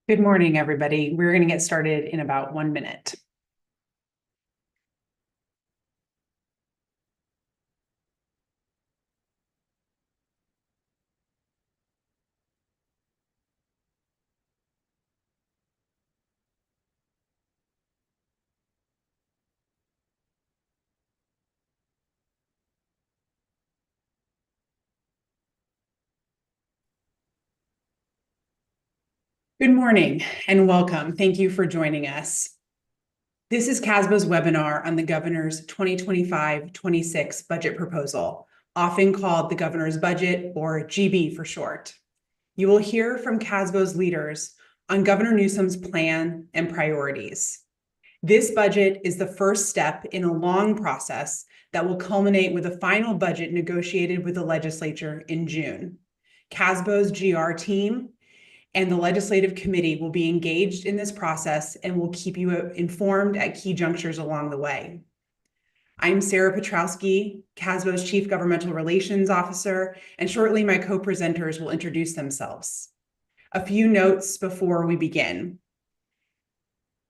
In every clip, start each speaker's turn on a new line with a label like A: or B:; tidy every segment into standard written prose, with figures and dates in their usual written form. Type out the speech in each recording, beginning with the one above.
A: Good morning, everybody. We're going to get started in about 1 minute. Good morning and welcome. Thank you for joining us. This is CASBO's webinar on the Governor's 2025-26 budget proposal, often called the Governor's Budget, or GB for short. You will hear from CASBO's leaders on Governor Newsom's plan and priorities. This budget is the first step in a long process that will culminate with a final budget negotiated with the legislature in June. CASBO's GR team and the legislative committee will be engaged in this process and will keep you informed at key junctures along the way. I'm Sara Pietrowski, CASBO's Chief Governmental Relations Officer, and shortly my co-presenters will introduce themselves. A few notes before we begin.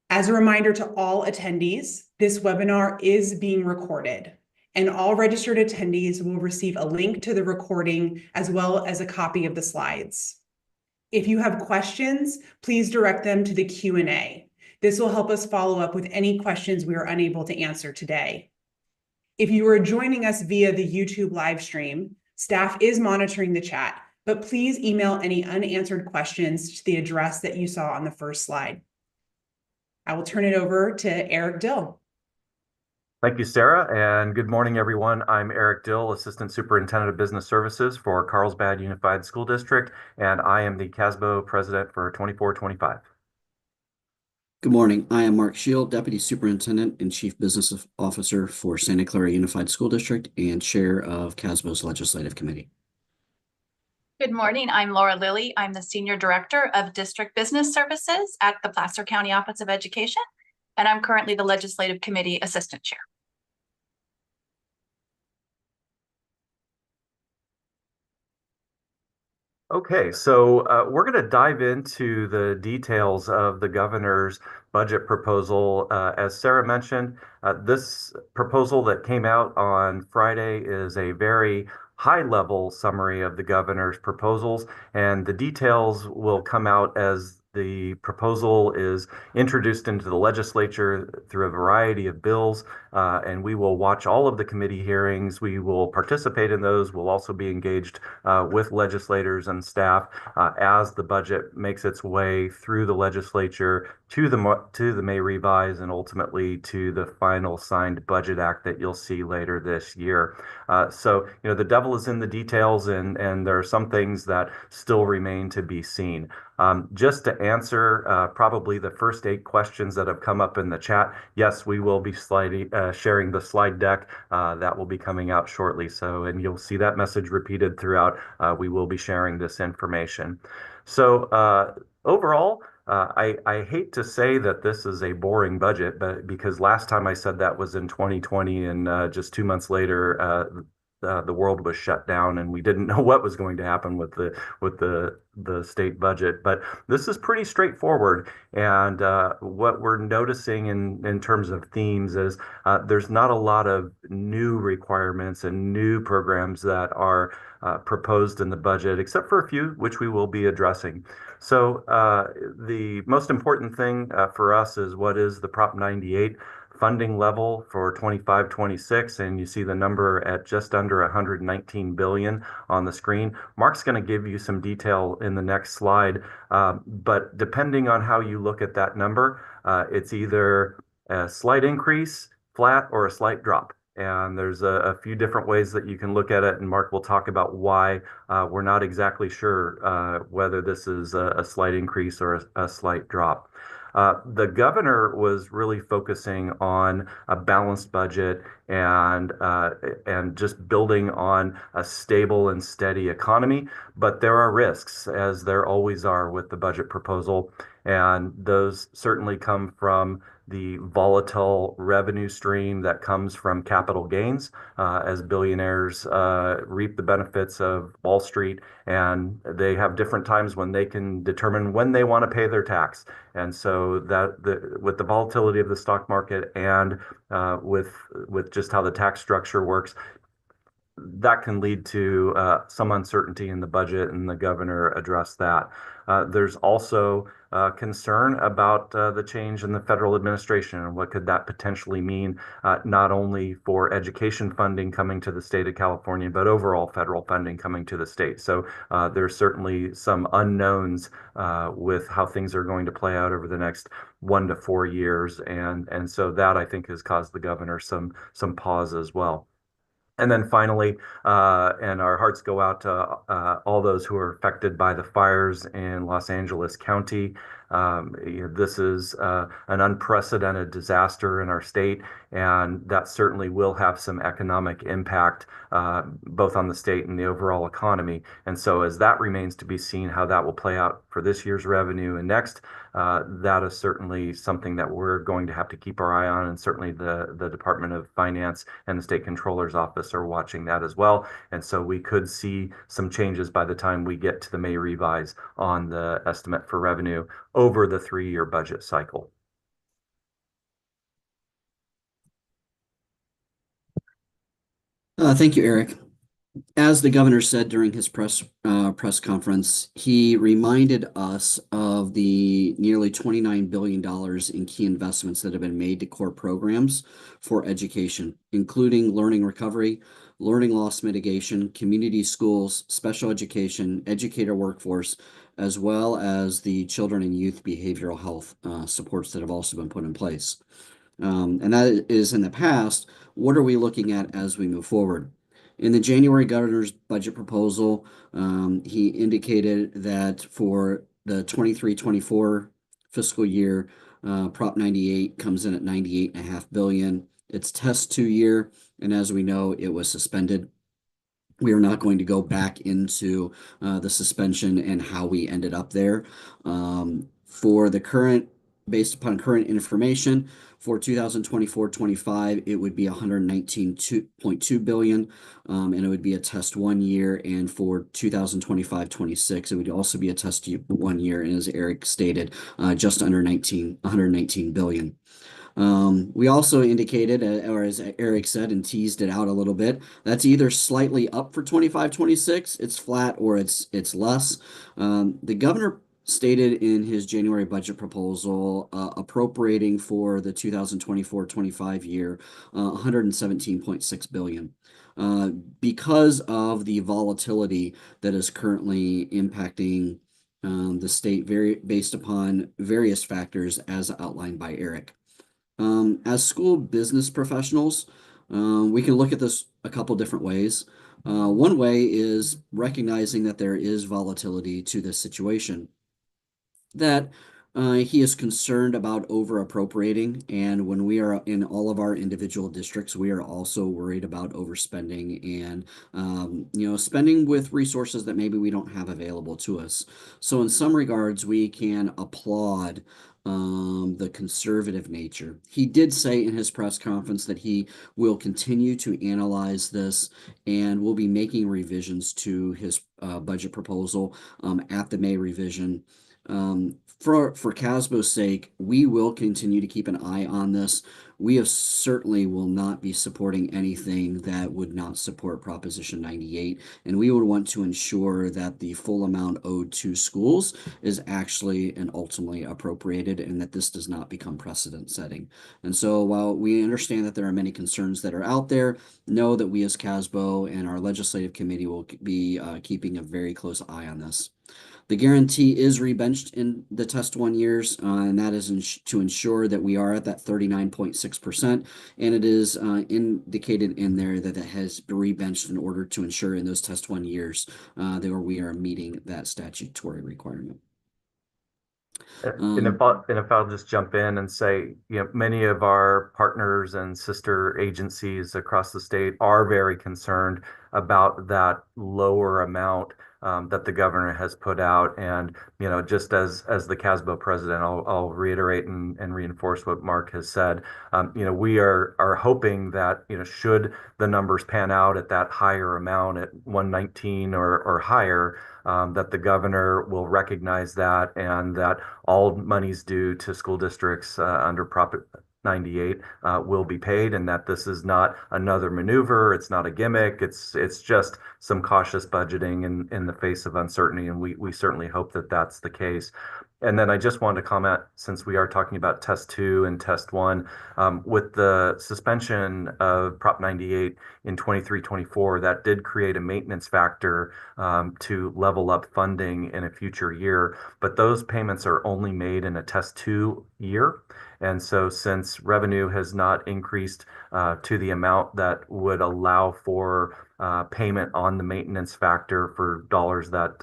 A: As a reminder to all attendees, this webinar is being recorded, and all registered attendees will receive a link to the recording as well as a copy of the slides. If you have questions, please direct them to the Q&A. This will help us follow up with any questions we are unable to answer today. If you are joining us via the YouTube live stream, staff is monitoring the chat, but please email any unanswered questions to the address that you saw on the first slide. I will turn it over to Eric Dill.
B: Thank you, Sara, and good morning, everyone. I'm Eric Dill, Assistant Superintendent of Business Services for Carlsbad Unified School District, and I am the CASBO President for 24-25.
C: Good morning. I am Mark Schiel, Deputy Superintendent and Chief Business Officer for Santa Clara Unified School District and Chair of CASBO's Legislative Committee.
D: Good morning. I'm Lilley. I'm the Senior Director of District Business Services at the Placer County Office of Education, and I'm currently the Legislative Committee Assistant Chair.
B: Okay, so we're going to dive into the details of the governor's budget proposal. As Sara mentioned, this proposal that came out on Friday is a very high-level summary of the governor's proposals, and the details will come out as the proposal is introduced into the legislature through a variety of bills, and we will watch all of the committee hearings. We will participate in those. We'll also be engaged with legislators and staff as the budget makes its way through the legislature to the May revise and ultimately to the final signed budget act that you'll see later this year. So, the devil is in the details, and there are some things that still remain to be seen. Just to answer probably the first 8 questions that have come up in the chat, yes, we will be sharing the slide deck that will be coming out shortly. And you'll see that message repeated throughout. We will be sharing this information. So overall, I hate to say that this is a boring budget, but because last time I said that was in 2020, and just 2 months later, the world was shut down and we didn't know what was going to happen with the state budget. But this is pretty straightforward, and what we're noticing in terms of themes is there's not a lot of new requirements and new programs that are proposed in the budget, except for a few which we will be addressing. So the most important thing for us is what is the Prop 98 funding level for 25-26, and you see the number at just under 119 billion on the screen. Mark's going to give you some detail in the next slide, but depending on how you look at that number, it's either a slight increase, flat, or a slight drop. And there's a few different ways that you can look at it, and Mark will talk about why we're not exactly sure whether this is a slight increase or a slight drop. The governor was really focusing on a balanced budget and just building on a stable and steady economy. But there are risks, as there always are with the budget proposal, and those certainly come from the volatile revenue stream that comes from capital gains as billionaires reap the benefits of Wall Street, and they have different times when they can determine when they want to pay their tax. And so with the volatility of the stock market and with just how the tax structure works, that can lead to some uncertainty in the budget, and the governor addressed that. There's also concern about the change in the federal administration and what could that potentially mean, not only for education funding coming to the state of California, but overall federal funding coming to the state. So there's certainly some unknowns with how things are going to play out over the next 1 to 4 years, and so that I think has caused the governor some pause as well. And then finally, and our hearts go out to all those who are affected by the fires in Los Angeles County. This is an unprecedented disaster in our state, and that certainly will have some economic impact, both on the state and the overall economy. And so as that remains to be seen how that will play out for this year's revenue and next, that is certainly something that we're going to have to keep our eye on, and certainly the Department of Finance and the State Controller's Office are watching that as well. And so we could see some changes by the time we get to the May revise on the estimate for revenue over the 3-year budget cycle.
C: Thank you, Eric. As the governor said during his press conference, he reminded us of the nearly $29 billion in key investments that have been made to core programs for education, including learning recovery, learning loss mitigation, community schools, special education, educator workforce, as well as the children and youth behavioral health supports that have also been put in place. And that is in the past. What are we looking at as we move forward? In the January governor's budget proposal, he indicated that for the 23-24 fiscal year, Prop 98 comes in at $98.5 billion. It's test 2 year, and as we know, it was suspended. We are not going to go back into the suspension and how we ended up there. For the current, based upon current information, for 2024-25, it would be $119.2 billion, and it would be a test 1 year. And for 2025-26, it would also be a test 1 year, and as Eric stated, just under $119 billion. We also indicated, or as Eric said and teased it out a little bit, that's either slightly up for 25-26, it's flat, or it's less. The governor stated in his January budget proposal appropriating for the 2024-25 year $117.6 billion. Because of the volatility that is currently impacting the state based upon various factors as outlined by Eric. As school business professionals, we can look at this a couple different ways. One way is recognizing that there is volatility to this situation, that he is concerned about over appropriating, and when we are in all of our individual districts, we are also worried about overspending and spending with resources that maybe we don't have available to us. So in some regards, we can applaud the conservative nature. He did say in his press conference that he will continue to analyze this and will be making revisions to his budget proposal at the May revision. For CASBO's sake, we will continue to keep an eye on this. We certainly will not be supporting anything that would not support Proposition 98, and we would want to ensure that the full amount owed to schools is actually and ultimately appropriated, and that this does not become precedent setting. And so while we understand that there are many concerns that are out there, know that we as CASBO and our legislative committee will be keeping a very close eye on this. The guarantee is rebenched in the test 1 years, and that is to ensure that we are at that 39.6%, and it is indicated in there that it has been rebenched in order to ensure in those test 1 years that we are meeting that statutory requirement.
B: And if I'll just jump in and say, many of our partners and sister agencies across the state are very concerned about that lower amount that the governor has put out. And, just as the CASBO president, I'll reiterate and reinforce what Mark has said. We are hoping that, should the numbers pan out at that higher amount at 119 or higher, that the governor will recognize that, and that all monies due to school districts under Prop 98 will be paid, and that this is not another maneuver. It's not a gimmick. It's just some cautious budgeting in the face of uncertainty, and we certainly hope that that's the case. And then I just wanted to comment, since we are talking about Test 2 and Test 1, with the suspension of Prop 98 in 23-24, that did create a maintenance factor to level up funding in a future year. But those payments are only made in a Test 2 year. And so since revenue has not increased to the amount that would allow for payment on the maintenance factor for dollars that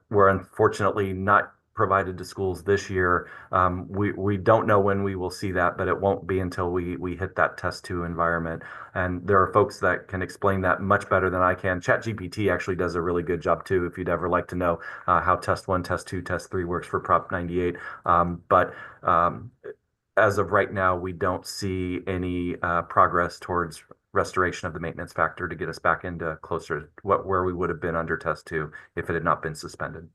B: were unfortunately not provided to schools this year, we don't know when we will see that, but it won't be until we hit that Test 2 environment. And there are folks that can explain that much better than I can. ChatGPT actually does a really good job too, if you'd ever like to know how Test 1, Test 2, Test 3 works for Prop 98. But as of right now, we don't see any progress towards restoration of the maintenance factor to get us back into closer to where we would have been under Test 2 if it had not been suspended.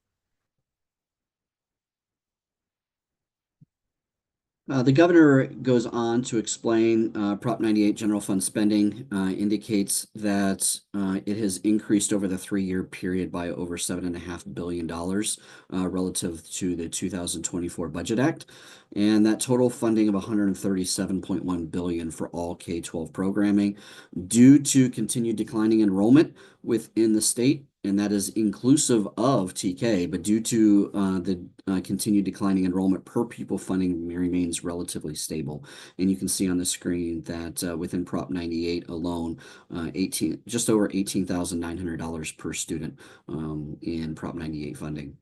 C: The governor goes on to explain Prop 98 general fund spending indicates that it has increased over the 3-year period by over $7.5 billion relative to the 2024 Budget Act, and that total funding of $137.1 billion for all K-12 programming due to continued declining enrollment within the state. And that is inclusive of TK, but due to the continued declining enrollment, per pupil funding remains relatively stable. And you can see on the screen that within Prop 98 alone, just over $18,900 per student in Prop 98 funding.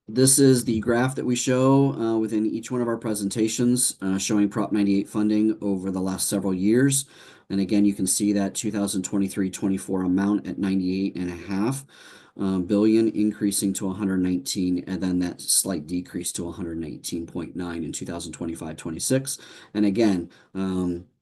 C: This is the graph that we show within each one of our presentations showing Prop 98 funding over the last several years. And again, you can see that 2023-24 amount at $98.5 billion increasing to 119, and then that slight decrease to 118.9 in 2025-26. And again,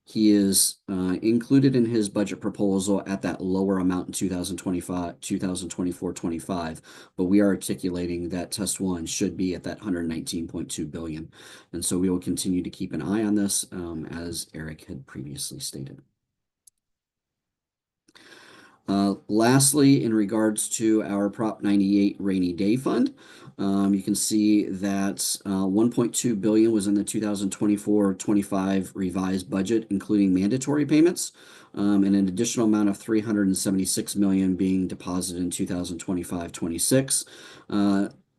C: he is included in his budget proposal at that lower amount in 2024-25, but we are articulating that Test 1 should be at that 119.2 billion. And so we will continue to keep an eye on this, as Eric had previously stated. Lastly, in regards to our Prop 98 rainy day fund, you can see that $1.2 billion was in the 2024-25 revised budget, including mandatory payments, and an additional amount of $376 million being deposited in 2025-26,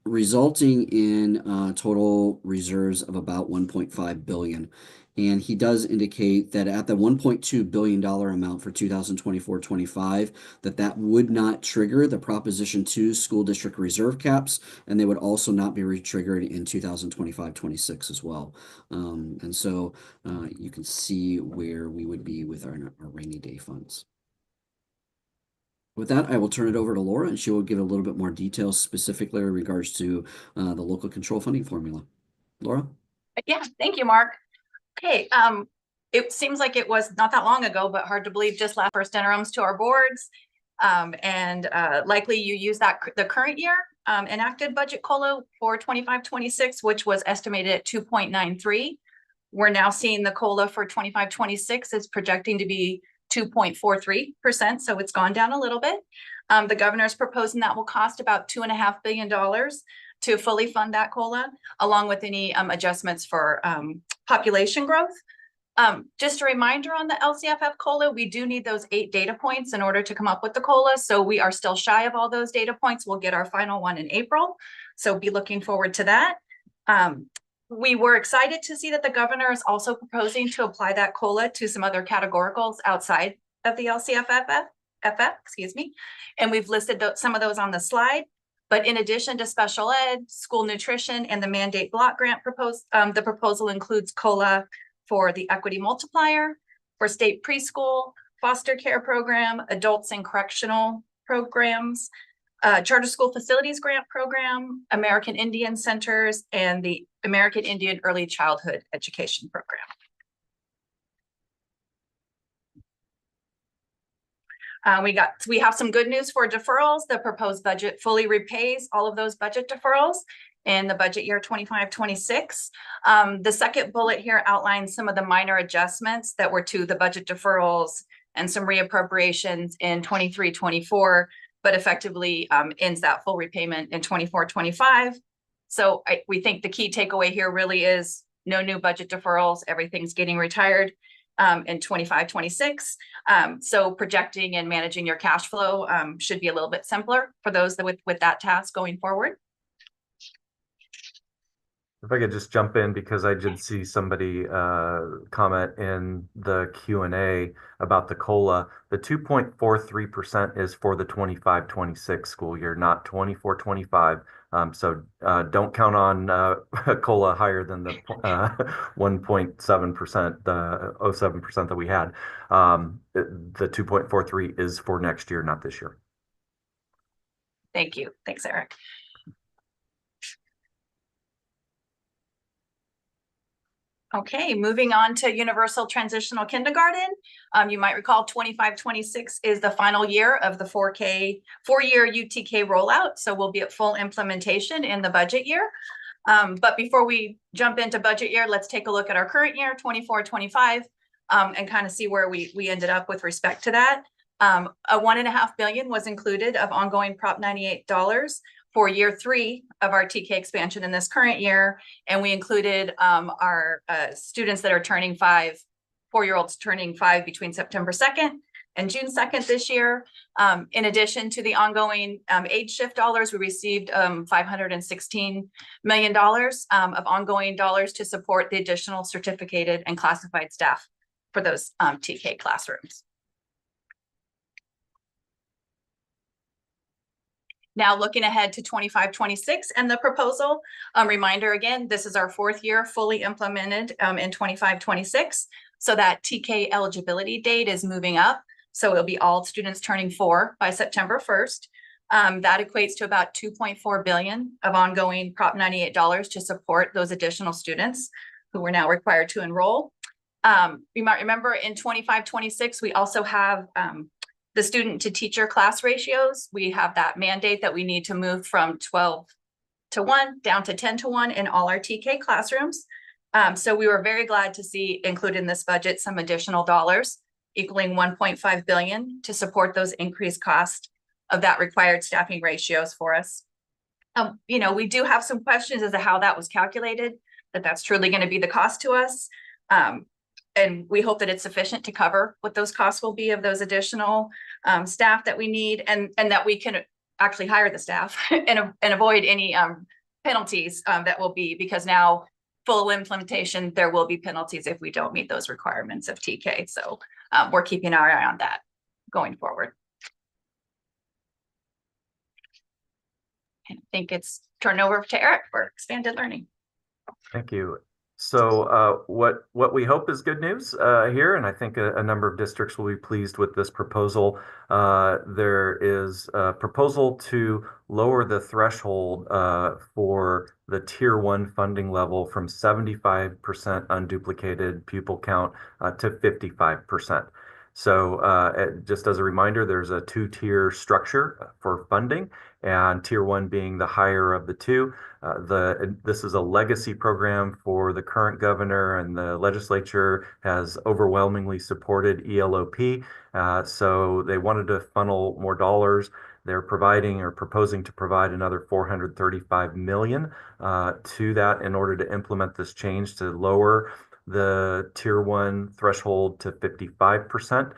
C: resulting in total reserves of about $1.5 billion. And he does indicate that at the $1.2 billion amount for 2024-25, that would not trigger the Proposition 2 school district reserve caps, and they would also not be re-triggered in 2025-26 as well. And so you can see where we would be with our rainy day funds. With that, I will turn it over to Laura, and she will give a little bit more details specifically in regards to the local control funding formula. Laura?
D: Yeah, thank you, Mark. Okay, it seems like it was not that long ago, but hard to believe, just last first interims to our boards. And likely you use the current year enacted budget COLA for 25-26, which was estimated at 2.93. We're now seeing the COLA for 25-26 is projecting to be 2.43%, so it's gone down a little bit. The governor's proposing that will cost about $2.5 billion to fully fund that COLA, along with any adjustments for population growth. Just a reminder on the LCFF COLA, we do need those 8 data points in order to come up with the COLA. So we are still shy of all those data points. We'll get our final one in April. So be looking forward to that. We were excited to see that the governor is also proposing to apply that COLA to some other categoricals outside of the LCFF, and we've listed some of those on the slide. But in addition to special ed, school nutrition, and the mandate block grant proposed, the proposal includes COLA for the equity multiplier, for state preschool, foster care program, adults in correctional programs, charter school facilities grant program, American Indian Centers, and the American Indian Early Childhood Education Program. We have some good news for deferrals. The proposed budget fully repays all of those budget deferrals in the budget year 25-26. The second bullet here outlines some of the minor adjustments that were to the budget deferrals and some reappropriations in 23-24, but effectively ends that full repayment in 24-25. So we think the key takeaway here really is no new budget deferrals. Everything's getting retired in 25-26. So projecting and managing your cash flow should be a little bit simpler for those that with that task going forward.
B: If I could just jump in, because I did see somebody comment in the Q&A about the COLA. The 2.43% is for the 25-26 school year, not 24-25. So don't count on COLA higher than the 1.7%, the 0.7% that we had. The 2.43 is for next year, not this year.
D: Thank you. Thanks, Eric. Okay, moving on to Universal Transitional Kindergarten. You might recall 25-26 is the final year of the 4-year UTK rollout. So we'll be at full implementation in the budget year. But before we jump into budget year, let's take a look at our current year, 24-25, and kind of see where we ended up with respect to that. A $1.5 billion was included of ongoing Prop 98 dollars for year 3 of our TK expansion in this current year. And we included our students that are turning 5, 4-year-olds turning 5 between September 2nd and June 2nd this year. In addition to the ongoing age shift dollars, we received $516 million of ongoing dollars to support the additional certificated and classified staff for those TK classrooms. Now looking ahead to 25-26 and the proposal, reminder again, this is our 4th year fully implemented in 25-26. So that TK eligibility date is moving up. So it'll be all students turning 4 by September 1st. That equates to about $2.4 billion of ongoing Prop 98 dollars to support those additional students who we're now required to enroll. You might remember in 25-26, we also have the student to teacher class ratios. We have that mandate that we need to move from 12-1 down to 10-1 in all our TK classrooms. So we were very glad to see included in this budget some additional dollars equaling $1.5 billion to support those increased costs of that required staffing ratios for us. You know, we do have some questions as to how that was calculated, that's truly going to be the cost to us. And we hope that it's sufficient to cover what those costs will be of those additional staff that we need, and that we can actually hire the staff and avoid any penalties that will be, because now full implementation, there will be penalties if we don't meet those requirements of TK. So we're keeping our eye on that going forward. And I think it's turned over to Eric for expanded learning.
B: Thank you. So what we hope is good news here, and I think a number of districts will be pleased with this proposal. There is a proposal to lower the threshold for the Tier 1 funding level from 75% unduplicated pupil count to 55%. So just as a reminder, there's a 2-tier structure for funding, and Tier 1 being the higher of the 2. This is a legacy program for the current governor, and the legislature has overwhelmingly supported ELOP. So they wanted to funnel more dollars. They're providing or proposing to provide another $435 million to that in order to implement this change to lower the Tier 1 threshold to 55%.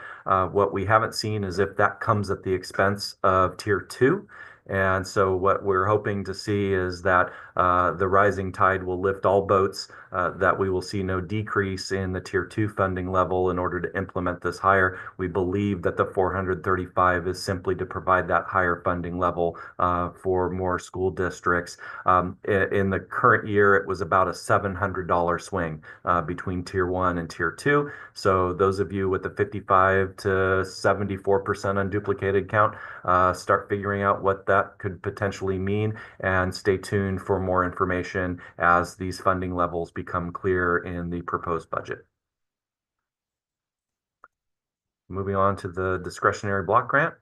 B: What we haven't seen is if that comes at the expense of Tier 2. And so what we're hoping to see is that the rising tide will lift all boats that we will see no decrease in the Tier 2 funding level in order to implement this hire. We believe that the 435 is simply to provide that higher funding level for more school districts. In the current year, it was about a $700 swing between Tier 1 and Tier 2. So those of you with the 55 to 74% unduplicated count, start figuring out what that could potentially mean, and stay tuned for more information as these funding levels become clear in the proposed budget. Moving on to the discretionary block grant.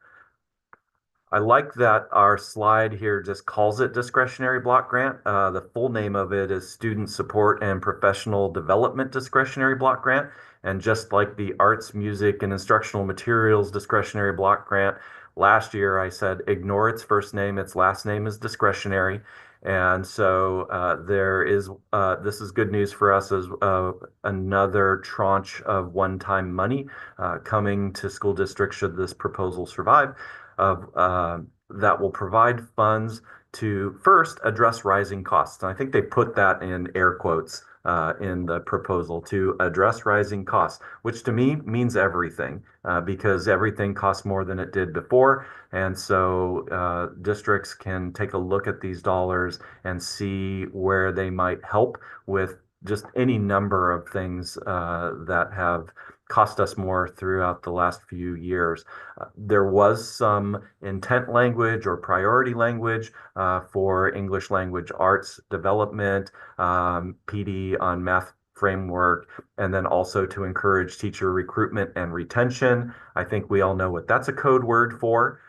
B: I like that our slide here just calls it discretionary block grant. The full name of it is Student Support and Professional Development Discretionary Block Grant. And just like the Arts, Music, and Instructional Materials Discretionary Block Grant, last year I said ignore its first name, its last name is discretionary. And so this is good news for us as another tranche of one-time money coming to school districts should this proposal survive, that will provide funds to first address rising costs. And I think they put that in air quotes in the proposal, to address rising costs, which to me means everything, because everything costs more than it did before. And so districts can take a look at these dollars and see where they might help with just any number of things that have cost us more throughout the last few years. There was some intent language or priority language for English language arts development, PD on math framework, and then also to encourage teacher recruitment and retention. I think we all know what that's a code word for.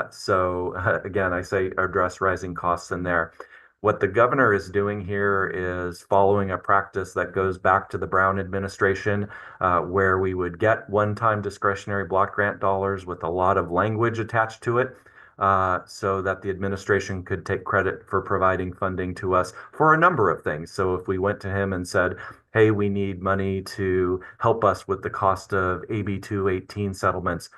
B: So again, I say address rising costs in there. What the governor is doing here is following a practice that goes back to the Brown administration, where we would get one-time discretionary block grant dollars with a lot of language attached to it, so that the administration could take credit for providing funding to us for a number of things. So if we went to him and said, hey, we need money to help us with the cost of AB 218 settlements,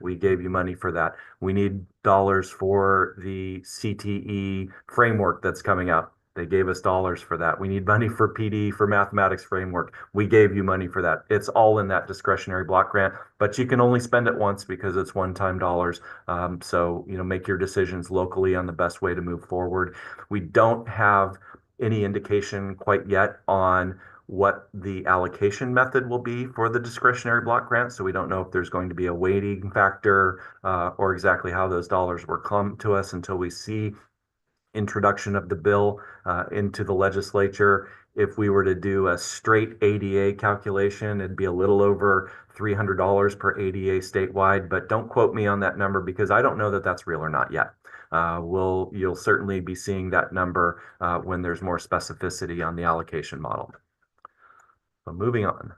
B: we gave you money for that. We need dollars for the CTE framework that's coming out. They gave us dollars for that. We need money for PD for mathematics framework. We gave you money for that. It's all in that discretionary block grant, but you can only spend it once because it's one-time dollars. So, make your decisions locally on the best way to move forward. We don't have any indication quite yet on what the allocation method will be for the discretionary block grant. So we don't know if there's going to be a weighting factor or exactly how those dollars will come to us until we see introduction of the bill into the legislature. If we were to do a straight ADA calculation, it'd be a little over $300 per ADA statewide, but don't quote me on that number because I don't know that that's real or not yet. You'll certainly be seeing that number when there's more specificity on the allocation model. So moving on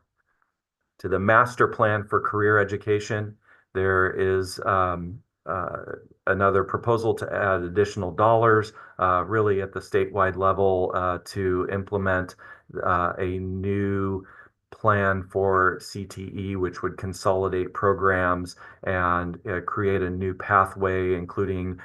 B: to the master plan for career education, there is another proposal to add additional dollars, really at the statewide level, to implement a new plan for CTE, which would consolidate programs and create a new pathway, including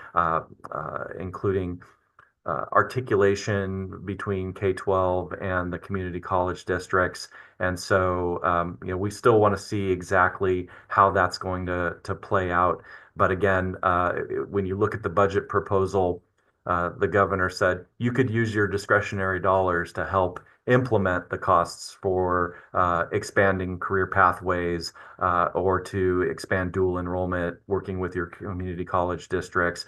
B: articulation between K-12 and the community college districts. And so, we still want to see exactly how that's going to play out. But again, when you look at the budget proposal, the governor said you could use your discretionary dollars to help implement the costs for expanding career pathways or to expand dual enrollment, working with your community college districts.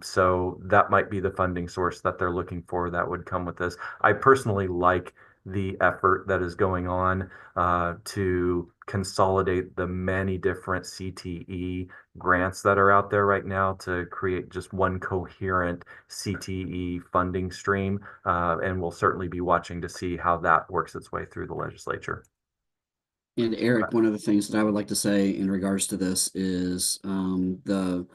B: So that might be the funding source that they're looking for that would come with this. I personally like the effort that is going on to consolidate the many different CTE grants that are out there right now to create just one coherent CTE funding stream. And we'll certainly be watching to see how that works its way through the legislature.
C: And Eric, one of the things that I would like to say in regards to this is the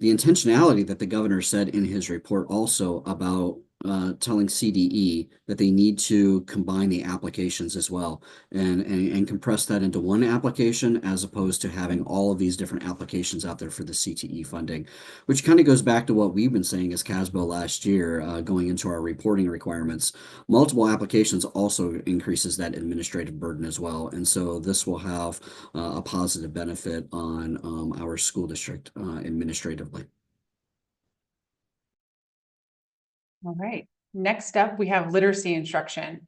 C: intentionality that the governor said in his report also about telling CDE that they need to combine the applications as well and compress that into one application as opposed to having all of these different applications out there for the CTE funding, which kind of goes back to what we've been saying as CASBO last year, going into our reporting requirements. Multiple applications also increases that administrative burden as well. And so this will have a positive benefit on our school district administratively.
A: All right. Next up, we have literacy instruction.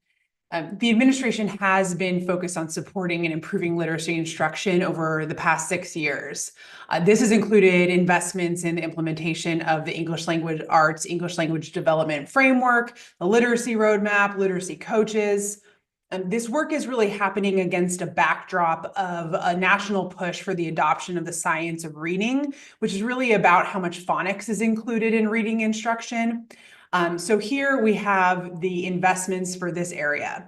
A: The administration has been focused on supporting and improving literacy instruction over the past 6 years. This has included investments in the implementation of the English Language Arts, English Language Development Framework, the literacy roadmap, literacy coaches. This work is really happening against a backdrop of a national push for the adoption of the science of reading, which is really about how much phonics is included in reading instruction. So here we have the investments for this area.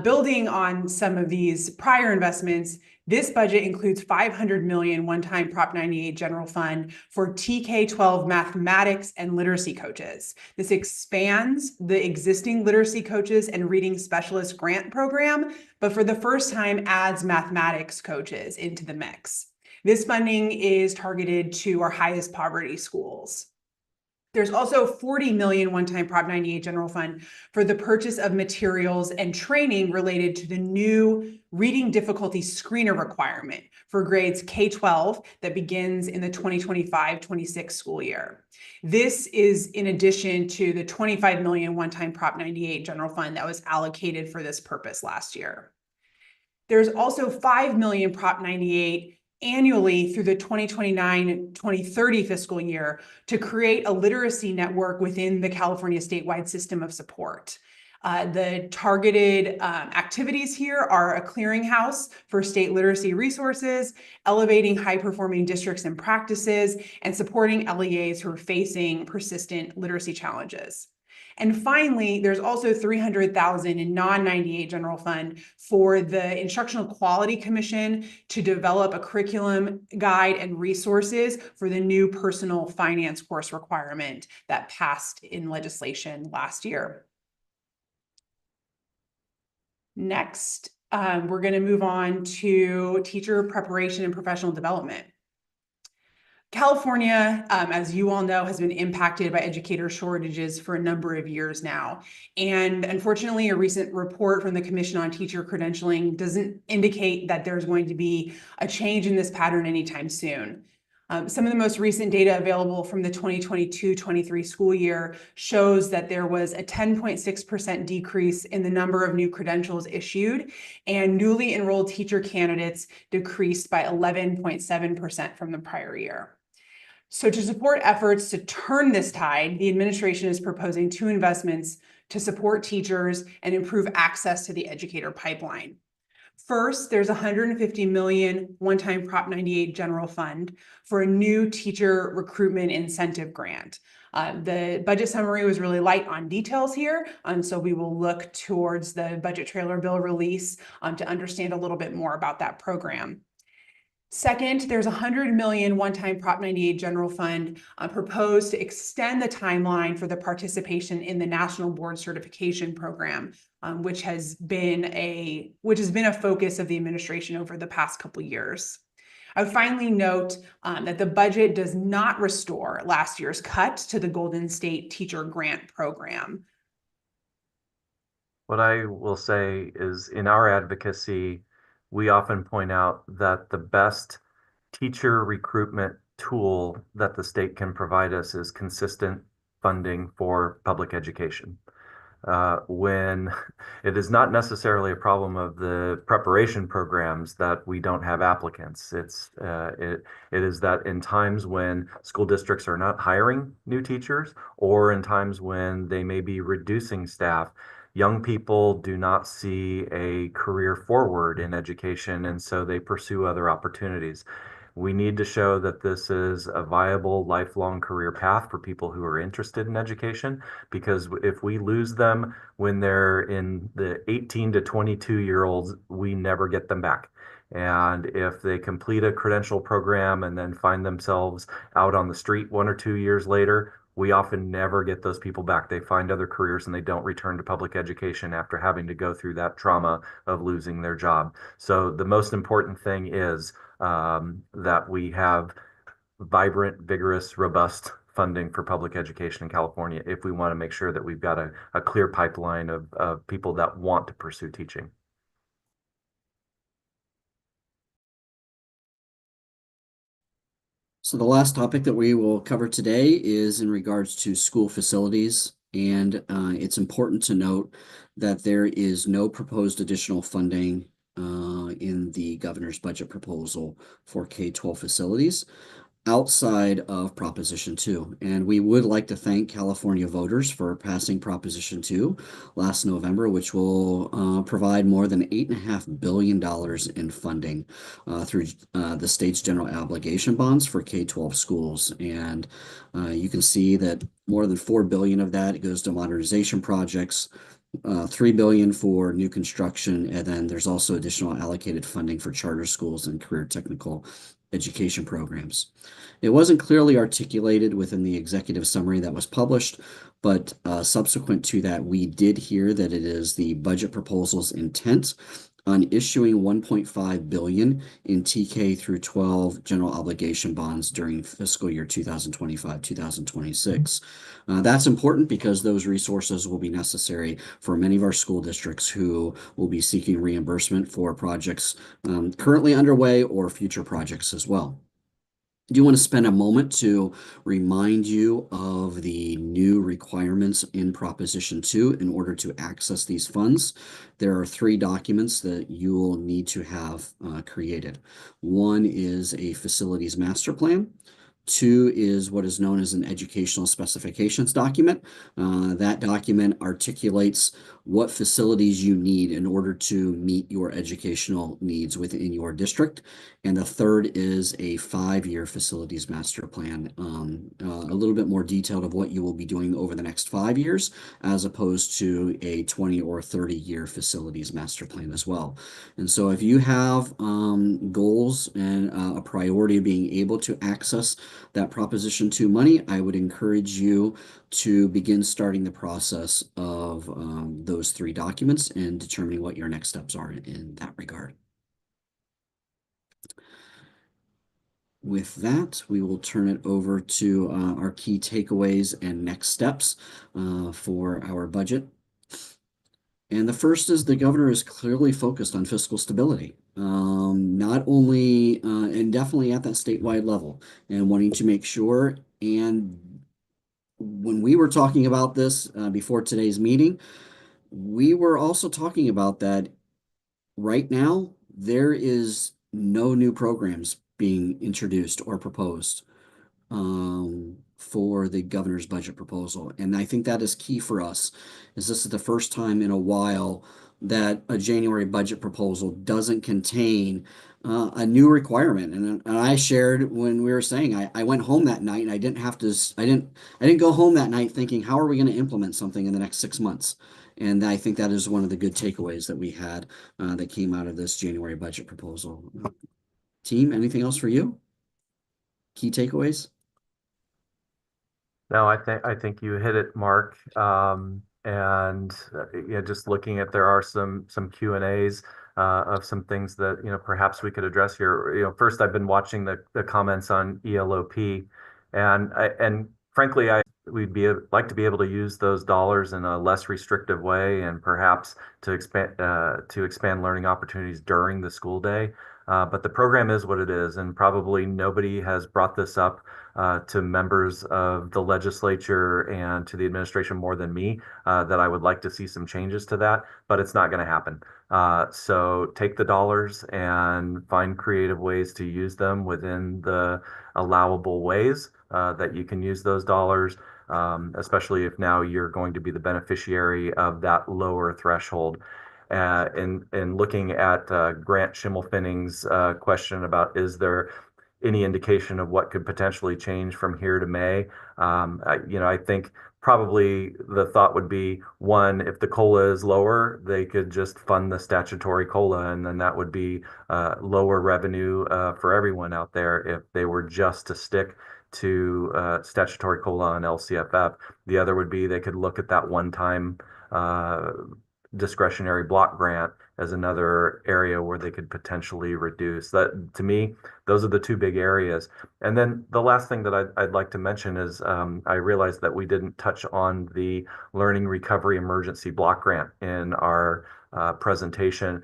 A: Building on some of these prior investments, this budget includes $500 million one-time Prop 98 general fund for TK-12 mathematics and literacy coaches. This expands the existing literacy coaches and reading specialist grant program, but for the first time adds mathematics coaches into the mix. This funding is targeted to our highest poverty schools. There's also $40 million one-time Prop 98 general fund for the purchase of materials and training related to the new reading difficulty screener requirement for grades K-12 that begins in the 2025-26 school year. This is in addition to the $25 million one-time Prop 98 general fund that was allocated for this purpose last year. There's also $5 million Prop 98 annually through the 2029-2030 fiscal year to create a literacy network within the California statewide system of support. The targeted activities here are a clearinghouse for state literacy resources, elevating high-performing districts and practices, and supporting LEAs who are facing persistent literacy challenges. And finally, there's also $300,000 in non-98 general fund for the Instructional Quality Commission to develop a curriculum guide and resources for the new personal finance course requirement that passed in legislation last year. Next, we're going to move on to teacher preparation and professional development. California, as you all know, has been impacted by educator shortages for a number of years now. And unfortunately, a recent report from the Commission on Teacher Credentialing doesn't indicate that there's going to be a change in this pattern anytime soon. Some of the most recent data available from the 2022-23 school year shows that there was a 10.6% decrease in the number of new credentials issued, and newly enrolled teacher candidates decreased by 11.7% from the prior year. So to support efforts to turn this tide, the administration is proposing 2 investments to support teachers and improve access to the educator pipeline. First, there's $150 million one-time Prop 98 general fund for a new teacher recruitment incentive grant. The budget summary was really light on details here, so we will look towards the budget trailer bill release to understand a little bit more about that program. Second, there's $100 million one-time Prop 98 general fund proposed to extend the timeline for the participation in the National Board Certification Program, which has been a focus of the administration over the past couple of years. I would finally note that the budget does not restore last year's cut to the Golden State Teacher Grant Program.
B: What I will say is, in our advocacy, we often point out that the best teacher recruitment tool that the state can provide us is consistent funding for public education. When it is not necessarily a problem of the preparation programs that we don't have applicants. It is that in times when school districts are not hiring new teachers, or in times when they may be reducing staff, young people do not see a career forward in education, and so they pursue other opportunities. We need to show that this is a viable lifelong career path for people who are interested in education, because if we lose them when they're in the 18 to 22-year-olds, we never get them back. And if they complete a credential program and then find themselves out on the street 1 or 2 years later, we often never get those people back. They find other careers and they don't return to public education after having to go through that trauma of losing their job. So the most important thing is that we have vibrant, vigorous, robust funding for public education in California if we want to make sure that we've got a clear pipeline of people that want to pursue teaching.
C: So the last topic that we will cover today is in regards to school facilities. And it's important to note that there is no proposed additional funding in the governor's budget proposal for K-12 facilities outside of Proposition 2. And we would like to thank California voters for passing Proposition 2 last November, which will provide more than $8.5 billion in funding through the state's general obligation bonds for K-12 schools. And you can see that more than $4 billion of that goes to modernization projects, $3 billion for new construction, and then there's also additional allocated funding for charter schools and career technical education programs. It wasn't clearly articulated within the executive summary that was published, but subsequent to that, we did hear that it is the budget proposal's intent on issuing $1.5 billion in TK through 12 general obligation bonds during fiscal year 2025-2026. That's important because those resources will be necessary for many of our school districts who will be seeking reimbursement for projects currently underway or future projects as well. I do want to spend a moment to remind you of the new requirements in Proposition 2 in order to access these funds. There are 3 documents that you will need to have created. One is a facilities master plan. 2 is what is known as an educational specifications document. That document articulates what facilities you need in order to meet your educational needs within your district. And the 3rd is a 5-year facilities master plan, a little bit more detailed of what you will be doing over the next 5 years, as opposed to a 20 or 30-year facilities master plan as well. And so if you have goals and a priority of being able to access that Proposition 2 money, I would encourage you to begin starting the process of those 3 documents and determining what your next steps are in that regard. With that, we will turn it over to our key takeaways and next steps for our budget. And the first is the governor is clearly focused on fiscal stability, not only and definitely at that statewide level, and wanting to make sure. And when we were talking about this before today's meeting, we were also talking about that right now there is no new programs being introduced or proposed for the governor's budget proposal. And I think that is key for us, is this is the first time in a while that a January budget proposal doesn't contain a new requirement. And I shared when we were saying I went home that night and I didn't go home that night thinking, how are we going to implement something in the next 6 months? And I think that is one of the good takeaways that we had that came out of this January budget proposal. Team, anything else for you? Key takeaways?
B: No, I think you hit it, Mark. Just looking at, there are some Q&As of some things that perhaps we could address here. First, I've been watching the comments on ELOP, and frankly, we'd like to be able to use those dollars in a less restrictive way, and perhaps to expand learning opportunities during the school day. But the program is what it is, and probably nobody has brought this up to members of the legislature and to the administration more than me, that I would like to see some changes to that, but it's not going to happen. So take the dollars and find creative ways to use them within the allowable ways that you can use those dollars, especially if now you're going to be the beneficiary of that lower threshold. And looking at Grant Schimmelfenning's question about, is there any indication of what could potentially change from here to May? I think probably the thought would be, one, if the COLA is lower, they could just fund the statutory COLA, and then that would be lower revenue for everyone out there if they were just to stick to statutory COLA and LCFF. The other would be they could look at that one-time discretionary block grant as another area where they could potentially reduce. That, to me, those are the two big areas. And then the last thing that I'd like to mention is I realized that we didn't touch on the Learning Recovery Emergency Block Grant in our presentation.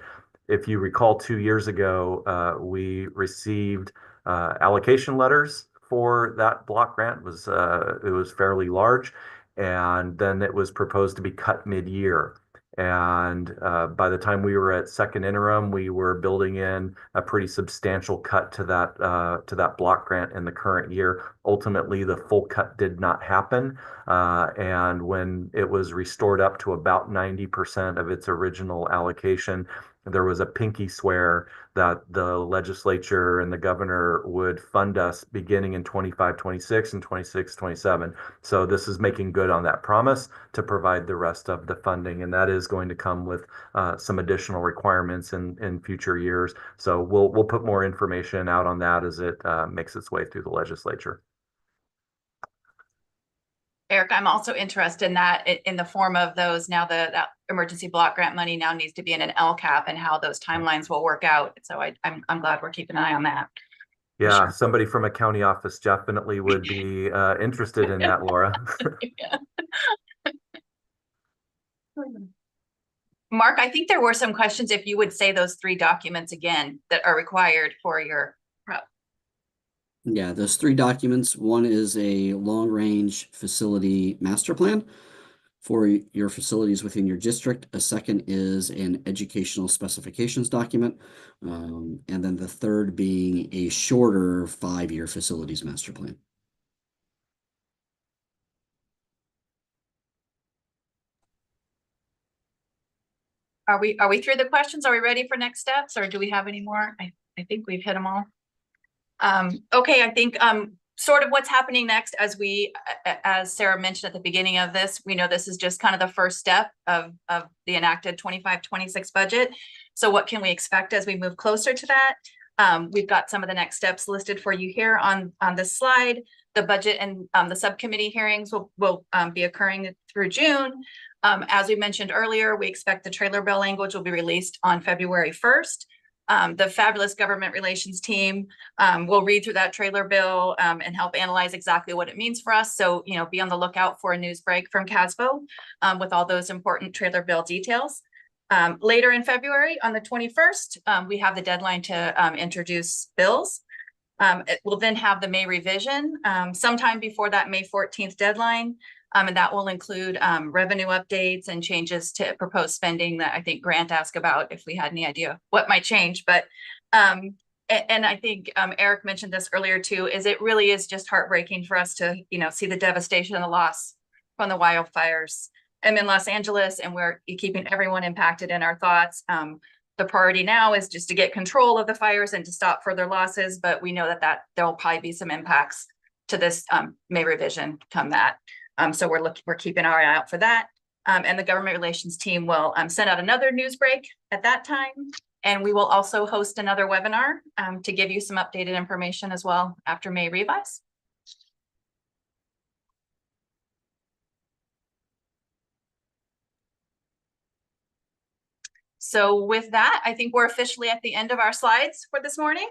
B: If you recall, 2 years ago, we received allocation letters for that block grant. It was fairly large, and then it was proposed to be cut mid-year. And by the time we were at second interim, we were building in a pretty substantial cut to that block grant in the current year. Ultimately, the full cut did not happen. And when it was restored up to about 90% of its original allocation, there was a pinky swear that the legislature and the governor would fund us beginning in 25-26 and 26-27. So this is making good on that promise to provide the rest of the funding, and that is going to come with some additional requirements in future years. So we'll put more information out on that as it makes its way through the legislature.
D: Eric, I'm also interested in that in the form of those now that emergency block grant money now needs to be in an LCAP and how those timelines will work out. So I'm glad we're keeping an eye on that.
B: Yeah,
D: Sure.
B: Somebody from a county office definitely would be interested in that, Laura.
D: Yeah. Mark, I think there were some questions if you would say those 3 documents again that are required for your prep.
C: Yeah, those 3 documents. One is a long-range facility master plan for your facilities within your district. A second is an educational specifications document. And then the third being a shorter 5-year facilities master plan.
D: Are we through the questions? Are we ready for next steps, or do we have any more? I think we've hit them all. Okay, I think sort of what's happening next, as Sara mentioned at the beginning of this, we know this is just kind of the first step of the enacted 25-26 budget. So what can we expect as we move closer to that? We've got some of the next steps listed for you here on this slide. The budget and the subcommittee hearings will be occurring through June. As we mentioned earlier, we expect the trailer bill language will be released on February 1st. The fabulous government relations team will read through that trailer bill and help analyze exactly what it means for us. So, be on the lookout for a news break from CASBO with all those important trailer bill details. Later in February, on the 21st, we have the deadline to introduce bills. It will then have the May revision sometime before that May 14th deadline. And that will include revenue updates and changes to proposed spending that I think Grant asked about if we had any idea what might change. But and I think Eric mentioned this earlier too, is it really is just heartbreaking for us to, see the devastation and the loss from the wildfires. I'm in Los Angeles and we're keeping everyone impacted in our thoughts. The priority now is just to get control of the fires and to stop further losses. But we know that there will probably be some impacts to this May revision come that. So we're keeping our eye out for that. And the government relations team will send out another news break at that time. And we will also host another webinar to give you some updated information as well after May revise. So with that, I think we're officially at the end of our slides for this morning.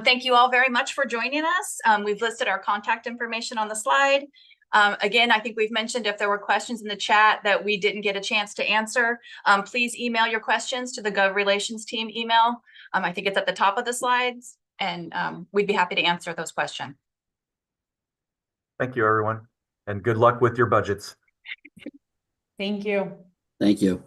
D: Thank you all very much for joining us. We've listed our contact information on the slide. Again, I think we've mentioned if there were questions in the chat that we didn't get a chance to answer, please email your questions to the Gov Relations team email. I think it's at the top of the slides, and we'd be happy to answer those questions.
B: Thank you, everyone, and good luck with your budgets.
A: Thank you.
C: Thank you.